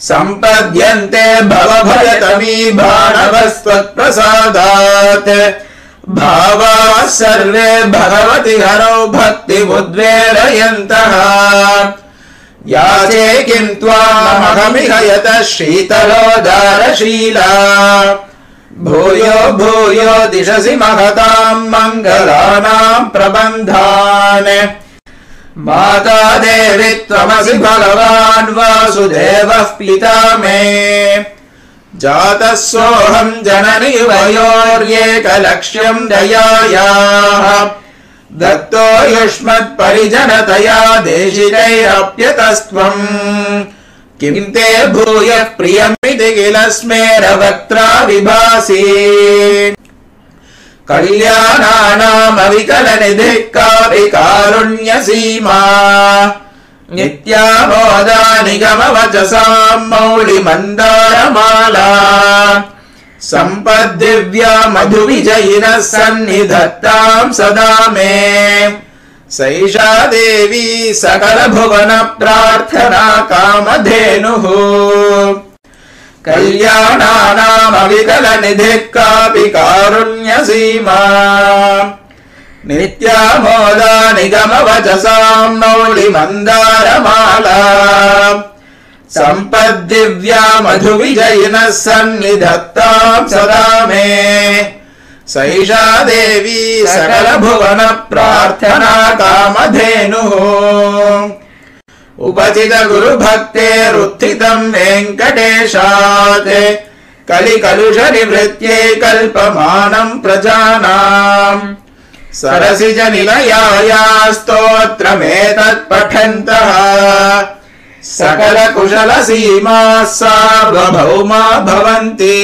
सम्पद्यन्ते भवभयतमी भाणवस्त्वत्प्रसादात् भावाः सर्वे भगवति हरौ भक्तिमुद्वेलयन्तः याचे किं त्वामहमिह यतः शीतलोदारशीला भूयो भूयो दिशसि महतां मङ्गलानां प्रबन्धान् माता देवी त्वमसि भगवान् वासुदेवः पिता मे जातः सोऽहं जननि वयोर्येकलक्ष्यं दयायाः दत्तो युष्मत्परिजनतया देशिकैरप्यतस्त्वम् किं ते भूयः प्रियमिति किल स्मेरवक्त्रा विभासि कल्याणानामविकलनिधिः कापि कारुण्यसीमा नित्यामोदा निगमवचसां मौलिमन्दारमाला सम्पद्दिव्या मधुविजयिनः सन्निधत्तां सदा मे सैषा देवी सकलभुवनप्रार्थना कामधेनुः कल्याणानामविकलनिधिः कापि कारुण्यसीमा नित्यामोदा निगमवचसां मौलिमन्दारमाला सम्पद्दिव्या मधुविजयिनः सन्निधत्तां सदा मे सैषा देवी सकलभुवनप्रार्थना कामधेनुः उपचित गुरुभक्तेरुत्थितं वेङ्कटेशात् कलिकलुषनिवृत्त्यै कल्पमानं प्रजानाम् सरसिज निलयाया स्तोत्रमेतत् पठन्तः सकल कुशल सीमा सार्वभौमा भवन्ति।